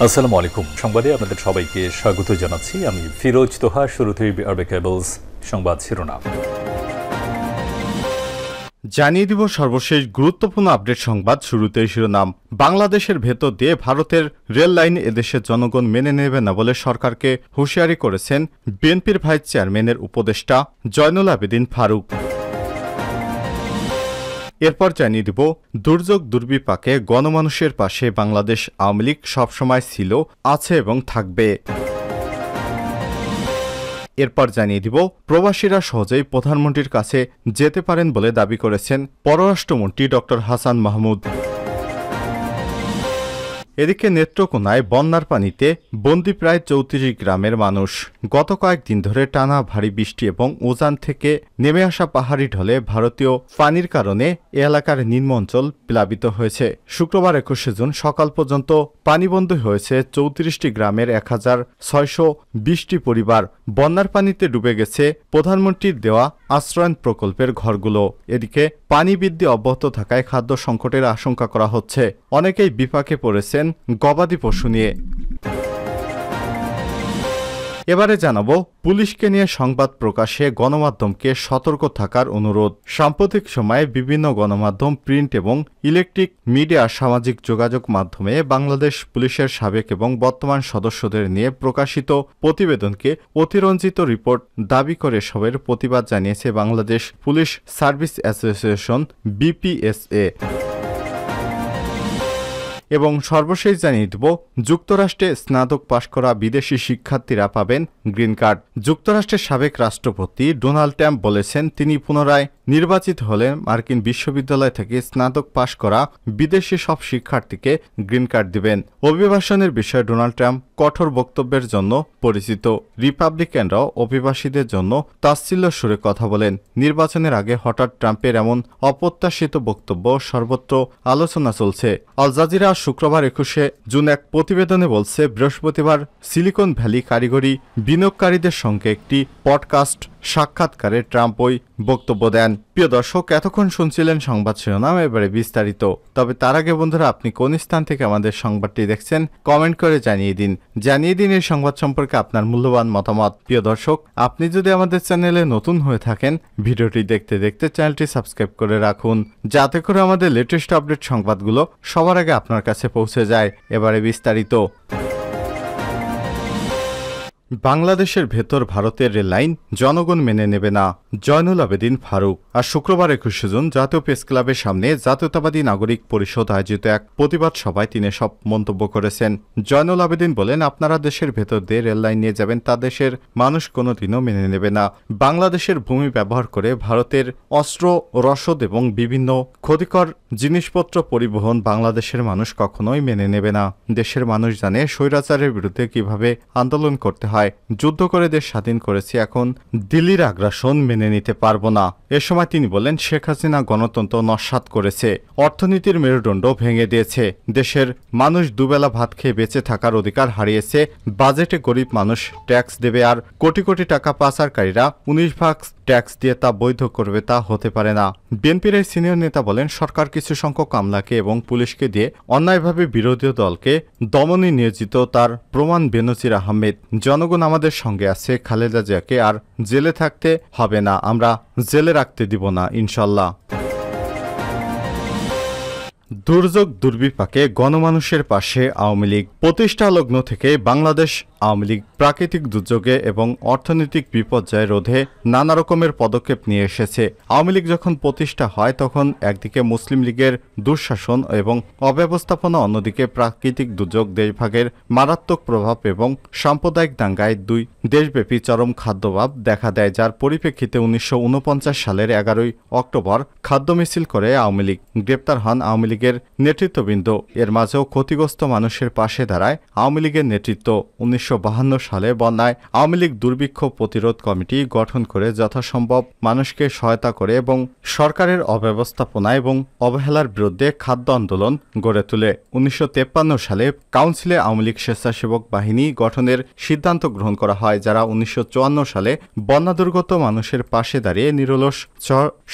আসসালামু আলাইকুম। সংবাদে আপনাদের সবাইকে স্বাগত জানাচ্ছি। আমি ফিরোজ তোহা। শুরুতেই আরবে কেবলস সংবাদ শিরোনাম জানিয়ে দিব সর্বশেষ গুরুত্বপূর্ণ আপডেট সংবাদ। শুরুতেই শিরোনাম। বাংলাদেশের ভেতর দিয়ে ভারতের রেল লাইন এদেশের জনগণ মেনে নেবে না বলে সরকারকে হুঁশিয়ারি করেছেন বিএনপির ভাইস চেয়ারম্যানের উপদেষ্টা জয়নুল আবেদিন ফারুক। এরপর জানিয়ে দিব দুর্যোগ দুর্বিপাকে গণমানুষের পাশে বাংলাদেশ আওয়ামী লীগ সবসময় ছিল, আছে এবং থাকবে। এরপর জানিয়ে দিব প্রবাসীরা সহজেই প্রধানমন্ত্রীর কাছে যেতে পারেন বলে দাবি করেছেন পররাষ্ট্রমন্ত্রী ড হাসান মাহমুদ। এদিকে নেত্রকোনায় বন্যার পানিতে বন্দী প্রায় ৩৪ গ্রামের মানুষ। গত কয়েকদিন ধরে টানা ভারী বৃষ্টি এবং উজান থেকে নেমে আসা পাহাড়ি ঢলে ভারতীয় পানির কারণে এ এলাকার নিম্ন অঞ্চল প্লাবিত হয়েছে। শুক্রবার ২১ জুন সকাল পর্যন্ত পানিবন্দী হয়েছে ৩৪টি গ্রামের ১,৬২০টি পরিবার। বন্যার পানিতে ডুবে গেছে প্রধানমন্ত্রীর দেওয়া আশ্রয়ণ প্রকল্পের ঘরগুলো। এদিকে পানি বৃদ্ধি অব্যাহত থাকায় খাদ্য সংকটের আশঙ্কা করা হচ্ছে। অনেকেই বিপাকে পড়েছেন গবাদি পশু নিয়ে। এবারে জানাবো পুলিশকে নিয়ে সংবাদ প্রকাশে গণমাধ্যমকে সতর্ক থাকার অনুরোধ। সাম্প্রতিক সময়ে বিভিন্ন গণমাধ্যম, প্রিন্ট এবং ইলেকট্রিক মিডিয়া, সামাজিক যোগাযোগ মাধ্যমে বাংলাদেশ পুলিশের সাবেক এবং বর্তমান সদস্যদের নিয়ে প্রকাশিত প্রতিবেদনকে অতিরঞ্জিত রিপোর্ট দাবি করে সবের প্রতিবাদ জানিয়েছে বাংলাদেশ পুলিশ সার্ভিস অ্যাসোসিয়েশন বিপিএসএ। এবং সর্বশেষ জানিয়ে দেব যুক্তরাষ্ট্রে স্নাতক পাশ করা বিদেশি শিক্ষার্থীরা পাবেন গ্রিন কার্ড। যুক্তরাষ্ট্রের সাবেক রাষ্ট্রপতি ডোনাল্ড ট্রাম্প বলেছেন তিনি পুনরায় নির্বাচিত হলে মার্কিন বিশ্ববিদ্যালয় থেকে স্নাতক পাশ করা বিদেশি সব শিক্ষার্থীকে গ্রিন কার্ড দিবেন। অভিবাসনের বিষয়ে ডোনাল্ড ট্রাম্প কঠোর বক্তব্যের জন্য পরিচিত। রিপাবলিকানরাও অভিবাসীদের জন্য তাচ্ছিল্য সুরে কথা বলেন। নির্বাচনের আগে হঠাৎ ট্রাম্পের এমন অপ্রত্যাশিত বক্তব্য সর্বত্র আলোচনা চলছে। আল জাজিরা শুক্রবার ২১ জুন এক প্রতিবেদনে বলছে বৃহস্পতিবার সিলিকন ভ্যালি কারিগরি বিনিয়োগকারীদের সঙ্গে একটি পডকাস্ট সাক্ষাৎকারে ট্রাম্প ওই বক্তব্য দেন। প্রিয় দর্শক, এতক্ষণ শুনছিলেন সংবাদ শিরোনাম, এবারে বিস্তারিত। তবে তার আগে বন্ধুরা, আপনি কোন স্থান থেকে আমাদের সংবাদটি দেখছেন কমেন্ট করে জানিয়ে দিন এই সংবাদ সম্পর্কে আপনার মূল্যবান মতামত। প্রিয় দর্শক, আপনি যদি আমাদের চ্যানেলে নতুন হয়ে থাকেন, ভিডিওটি দেখতে দেখতে চ্যানেলটি সাবস্ক্রাইব করে রাখুন, যাতে করে আমাদের লেটেস্ট আপডেট সংবাদগুলো সবার আগে আপনার কাছে পৌঁছে যায়। এবারে বিস্তারিত। বাংলাদেশের ভেতর ভারতের রেল লাইন জনগণ মেনে নেবে না, জয়নুল আবেদিন ফারুক। আর শুক্রবার ২১ জুন জাতীয় প্রেস ক্লাবের সামনে জাতীয়তাবাদী নাগরিক পরিষদ আয়োজিত এক প্রতিবাদ সভায় তিনি সব মন্তব্য করেছেন। জয়নুল আবেদিন বলেন, আপনারা দেশের ভেতর দিয়ে রেল লাইন নিয়ে যাবেন, তা দেশের মানুষ কোনোদিনও মেনে নেবে না। বাংলাদেশের ভূমি ব্যবহার করে ভারতের অস্ত্র, রসদ এবং বিভিন্ন ক্ষতিকর জিনিসপত্র পরিবহন বাংলাদেশের মানুষ কখনোই মেনে নেবে না। দেশের মানুষ জানে স্বৈরাচারের বিরুদ্ধে কিভাবে আন্দোলন করতে হয়। যুদ্ধ করে দেশ স্বাধীন করেছি, এখন দিল্লির আগ্রাসন মেনে নিতে পারবো না। এ সময় তিনি বলেন, শেখ হাসিনা গণতন্ত্র নস্যাৎ করেছে, অর্থনীতির মেরুদণ্ড ভেঙে দিয়েছে, দেশের মানুষ দুবেলা ভাত খেয়ে বেঁচে থাকার অধিকার হারিয়েছে। বাজেটে গরিব মানুষ ট্যাক্স দেবে আর কোটি কোটি টাকা পাচারকারীরা ১৯% ট্যাক্স দিয়ে তা বৈধ করবে, তা হতে পারে না। বিএনপির এই সিনিয়র নেতা বলেন, সরকার কিছু সংখ্যক আমলাকে এবং পুলিশকে দিয়ে অন্যায়ভাবে বিরোধী দলকে দমনে নিয়োজিত, তার প্রমাণ বেনজির আহমেদ। জনগণ আমাদের সঙ্গে আছে, খালেদা জিয়াকে আর জেলে থাকতে হবে না, আমরা জেলে রাখতে দিব না ইনশাল্লাহ। দুর্যোগ দুর্বিপাকে গণমানুষের পাশে আওয়ামী লীগ। প্রতিষ্ঠা লগ্ন থেকে বাংলাদেশ আওয়ামী লীগ প্রাকৃতিক দুর্যোগে এবং অর্থনৈতিক বিপর্যয় রোধে নানা রকমের পদক্ষেপ নিয়ে এসেছে। আওয়ামী লীগ যখন প্রতিষ্ঠা হয় তখন একদিকে মুসলিম লীগের দুঃশাসন এবং অব্যবস্থাপনা, অন্যদিকে প্রাকৃতিক দুর্যোগ, দেশভাগের মারাত্মক প্রভাব এবং সাম্প্রদায়িক দাঙ্গায় দুই দেশব্যাপী চরম খাদ্যাভাব দেখা দেয়, যার পরিপ্রেক্ষিতে ১৯৪৯ সালের ১১ অক্টোবর খাদ্য মিছিল করে আওয়ামী লীগ। গ্রেপ্তার হন আওয়ামী লীগের নেতৃত্ববৃন্দ। এর মাঝেও ক্ষতিগ্রস্ত মানুষের পাশে দাঁড়ায় আওয়ামী লীগের নেতৃত্ব। ১৯ 1952 সালে বন্যায় আওয়ামী লীগ দুর্ভিক্ষ প্রতিরোধ কমিটি গঠন করে যথাসম্ভব মানুষকে সহায়তা করে এবং সরকারের অব্যবস্থাপনা এবং অবহেলার বিরুদ্ধে খাদ্য আন্দোলন গড়ে তোলে। 1953 সালে কাউন্সিলে আওয়ামী লীগ স্বেচ্ছাসেবক বাহিনী গঠনের সিদ্ধান্ত গ্রহণ করা হয়, যারা 1954 সালে বন্যা দুর্গত মানুষের পাশে দাঁড়িয়ে নিরলস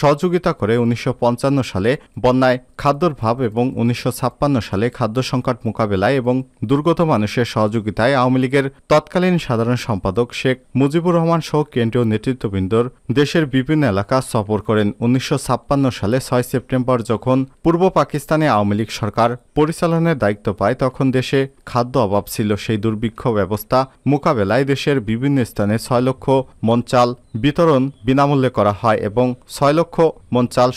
সহযোগিতা করে 1955 সালে বন্যায় খাদ্যর অভাব এবং 1956 সালে খাদ্য সংকট মোকাবেলায় এবং দুর্গত মানুষের সহযোগিতায় আওয়ামী লীগের তৎকালীন সাধারণ সম্পাদক শেখ মুজিবুর রহমান সহ কেন্দ্রীয় নেতৃত্ববৃন্দর দেশের বিভিন্ন এলাকা সফর করেন। 1956 সালে 6 সেপ্টেম্বর যখন পূর্ব পাকিস্তানে আওয়ামী লীগ সরকার পরিচালনার দায়িত্ব পায়, তখন দেশে খাদ্য অভাব ছিল। সেই দুর্ভিক্ষ ব্যবস্থা মোকাবেলায় দেশের বিভিন্ন স্থানে 6 লক্ষ মন চাল বিতরণ বিনামূল্যে করা হয় এবং 6 লক্ষ মন চাল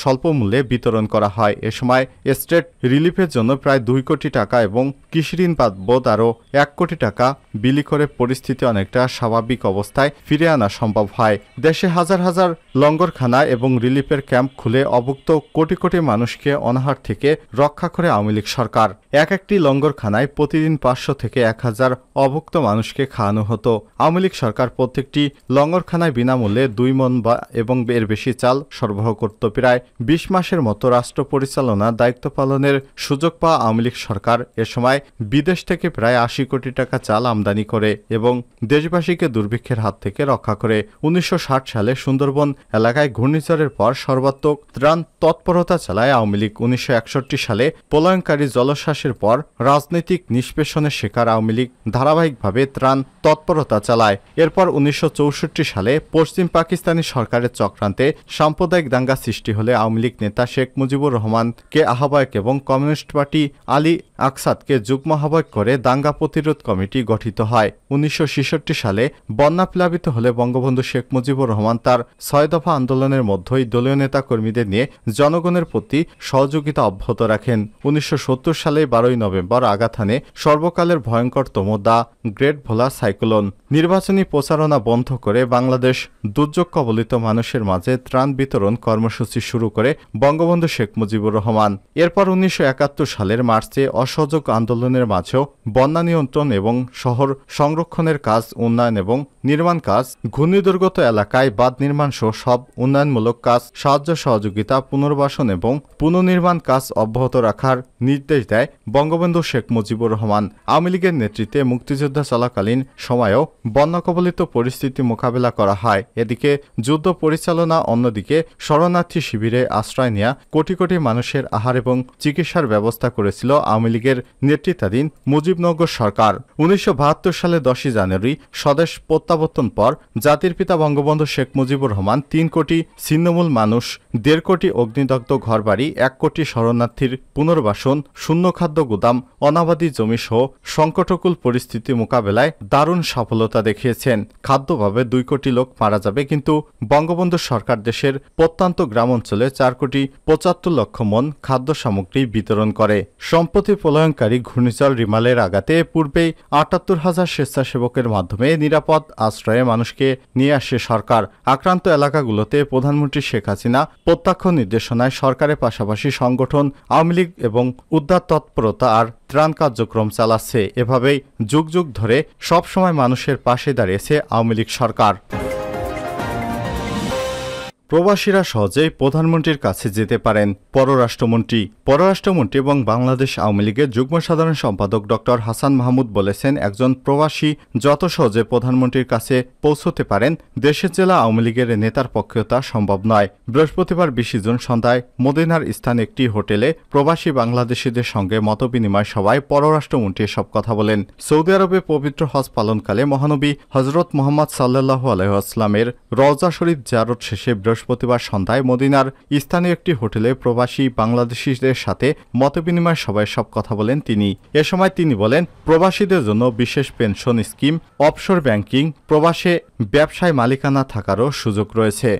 স্বল্প মূল্যে বিতরণ করা হয়। এ সময় স্টেট রিলিফের জন্য প্রায় 2 কোটি টাকা এবং কৃষি ঋণ বাবদ আরও 1 কোটি টাকা বিলি করে পরিস্থিতি অনেকটা স্বাভাবিক অবস্থায় ফিরে আনা সম্ভব হয়। দেশে হাজার হাজার লঙ্গরখানা এবং রিলিফের ক্যাম্প খুলে অভুক্ত কোটি কোটি মানুষকে অনাহার থেকে রক্ষা করে আওয়ামী লীগ সরকার। একটি লঙ্গরখানায় প্রতিদিন 500 থেকে 1000 অভুক্ত মানুষকে খাওয়ানো হতো। আওয়ামী লীগ সরকার প্রত্যেকটি লঙ্গরখানায় বিনামূল্যে 2 মণ এবং এর বেশি চাল সরবরাহ করত। প্রায় 20 মাসের মতো রাষ্ট্র পরিচালনার দায়িত্ব পালনের সুযোগ পাওয়া আওয়ামী লীগ সরকার এ সময় বিদেশ থেকে প্রায় 80 কোটি টাকা চাল আমদানি করে এবং দেশবাসীকে দুর্ভিক্ষের হাত থেকে রক্ষা করে। 1960 সালে সুন্দরবন এলাকায় ঘূর্ণিঝড়ের পর সর্বাত্মক ত্রাণ তৎপরতা চালায় আওয়ামী লীগ। 1961 সালে প্রলয়ঙ্কারী জলোচ্ছ্বাসের পর রাজনৈতিক নিষ্পেষণের শিকার আওয়ামী লীগ ধারাবাহিকভাবে ত্রাণ তৎপরতা চালায়। এরপর 1964 সালে পশ্চিম পাকিস্তানি সরকারের চক্রান্তে সাম্প্রদায়িক দাঙ্গা সৃষ্টি হলে আওয়ামী লীগ নেতা শেখ মুজিবুর রহমানকে আহ্বায়ক এবং কমিউনিস্ট পার্টি আলী আকসাদকে যুগ্ম আহ্বায়ক করে দাঙ্গা প্রতিরোধ কমিটি গঠিত হয়। 1966 সালে বন্যা প্লাবিত হলে বঙ্গবন্ধু শেখ মুজিবুর রহমান তার 6 দফা আন্দোলনের মধ্যেই দলীয় নেতা কর্মীদের নিয়ে জনগণের প্রতি সহযোগিতা অব্যাহত রাখেন। 1970 সালে 12 নভেম্বর আঘাত হানে সর্বকালের ভয়ঙ্করতম দ্য গ্রেট ভোলা সাইক্লোন। নির্বাচনী প্রচারণা বন্ধ করে বাংলাদেশ দুর্যোগ কবলিত মানুষের মাঝে ত্রাণ বিতরণ কর্মসূচি শুরু করে বঙ্গবন্ধু শেখ মুজিবুর রহমান। এরপর 1971 সালের মার্চে অসহযোগ আন্দোলনের মাঝেও বন্যা নিয়ন্ত্রণ এবং শহর সংরক্ষণের কাজ, উন্নয়ন এবং নির্মাণ কাজ, ঘূর্ণিদুর্গত এলাকায় বাঁধ নির্মাণ সহ সব উন্নয়নমূলক কাজ, সাহায্য সহযোগিতা, পুনর্বাসন এবং পুনর্নির্মাণ কাজ অব্যাহত রাখার নির্দেশ দেয় বঙ্গবন্ধু শেখ মুজিবুর রহমান। আওয়ামী লীগের নেতৃত্বে মুক্তিযুদ্ধ চলাকালীন সময়েও বন্যা কবলিত পরিস্থিতি মোকাবেলা করা হয়। এদিকে যুদ্ধ পরিচালনা, অন্যদিকে শরণার্থী শিবিরে আশ্রয় নেওয়া কোটি কোটি মানুষের আহার এবং চিকিৎসার ব্যবস্থা করেছিল আওয়ামী লীগের নেতৃত্বাধীন মুজিবনগর সরকার। 1972 সালে 10 জানুয়ারি স্বদেশ প্রত্যাবর্তন পর জাতির পিতা বঙ্গবন্ধু শেখ মুজিবুর রহমান 3 কোটি ছিন্নমূল মানুষ, 1.5 কোটি অগ্নিদগ্ধ ঘরবাড়ি, 1 কোটি শরণার্থীর পুনর্বাসন, শূন্য খাদ্য গুদাম, অনাবাদী জমি সহ সংকটকুল পরিস্থিতি মোকাবেলায় দারুণ সফলতা দেখিয়েছেন। খাদ্যভাবে 2 কোটি লোক মারা যাবে, কিন্তু বঙ্গবন্ধু সরকার দেশের প্রত্যন্ত গ্রাম অঞ্চলে 4 কোটি 75 লক্ষ মন খাদ্য সামগ্রী বিতরণ করে। সম্প্রতি প্রলয়ঙ্কারী ঘূর্ণিঝড় রিমালের আঘাতে পূর্বেই 78,000 স্বেচ্ছাসেবকের মাধ্যমে নিরাপদ আশ্রয়ে মানুষকে নিয়ে আসে সরকার। আক্রান্ত এলাকাগুলোতে প্রধানমন্ত্রী শেখ হাসিনা প্রত্যক্ষ নির্দেশনায় সরকারের পাশাপাশি সংগঠন আওয়ামী লীগ এবং উদ্ধার তৎপরতা আর ত্রাণ কার্যক্রম চালাচ্ছে। এভাবেই যুগ যুগ ধরে সবসময় মানুষের পাশে দাঁড়িয়েছে আওয়ামী লীগ সরকার। প্রবাসীরা সহজেই প্রধানমন্ত্রীর কাছে যেতে পারেন। পররাষ্ট্রমন্ত্রী এবং বাংলাদেশ আওয়ামী লীগের যুগ্ম সাধারণ সম্পাদক ডক্টর হাসান মাহমুদ বলেছেন, একজন প্রবাসী যত সহজে প্রধানমন্ত্রীর কাছে পৌঁছতে পারেন, দেশের জেলা আওয়ামী লীগের নেতার পক্ষেও তা সম্ভব নয়। বৃহস্পতিবার 20 জুন সন্ধ্যায় মদিনার স্থানে একটি হোটেলে প্রবাসী বাংলাদেশিদের সঙ্গে মতবিনিময় সভায় পররাষ্ট্রমন্ত্রী এসব কথা বলেন। সৌদি আরবে পবিত্র হজ পালনকালে মহানবী হজরত মুহাম্মদ সাল্লাল্লাহু আলাইহি ওয়াসাল্লামের রওজা শরীফ জিয়ারত শেষে বৃহস্পতিবার সন্ধ্যায় মদিনার স্থানীয় একটি হোটেলে প্রবাসী বাংলাদেশিদের সাথে মতবিনিময় সভায় সব কথা বলেন তিনি। এ সময় তিনি বলেন, প্রবাসীদের জন্য বিশেষ পেনশন স্কিম, অফশোর ব্যাংকিং, প্রবাসে ব্যবসায় মালিকানা থাকারও সুযোগ রয়েছে।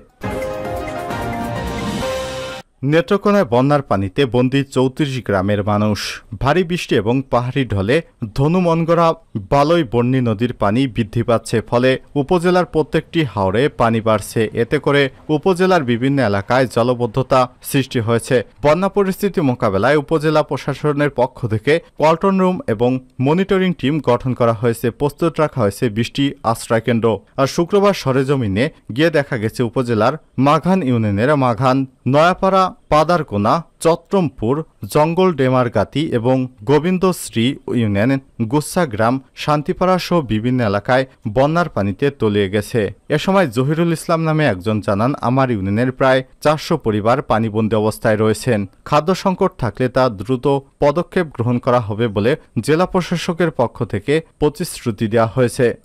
নেত্রকোনায় বন্যার পানিতে বন্দী ৩৪ গ্রামের মানুষ। ভারী বৃষ্টি এবং পাহাড়ি ঢলে ধনুমনগড়া বালই বর্ণী নদীর পানি বৃদ্ধি পাচ্ছে, ফলে উপজেলার প্রত্যেকটি হাওরে পানি বাড়ছে। এতে করে উপজেলার বিভিন্ন এলাকায় জলাবদ্ধতা সৃষ্টি হয়েছে। বন্যা পরিস্থিতি মোকাবেলায় উপজেলা প্রশাসনের পক্ষ থেকে কন্ট্রোল রুম এবং মনিটরিং টিম গঠন করা হয়েছে। প্রস্তুত রাখা হয়েছে বৃষ্টি আশ্রয় কেন্দ্র। আর শুক্রবার সরেজমিনে গিয়ে দেখা গেছে উপজেলার মাঘান ইউনিয়নের মাঘান, নয়াপাড়া, পাদারকোনা, চত্রমপুর, জঙ্গল ডেমারগাতি এবং গোবিন্দশ্রী ইউনিয়ন, গুচ্ছাগ্রাম, শান্তিপাড়া সহ বিভিন্ন এলাকায় বন্যার পানিতে তলিয়ে গেছে। এ সময় জহিরুল ইসলাম নামে একজন জানান, আমার ইউনিয়নের প্রায় ৪০০ পরিবার পানিবন্দী অবস্থায় রয়েছেন। খাদ্য সংকট থাকলে তা দ্রুত পদক্ষেপ গ্রহণ করা হবে বলে জেলা প্রশাসকের পক্ষ থেকে প্রতিশ্রুতি দেওয়া হয়েছে।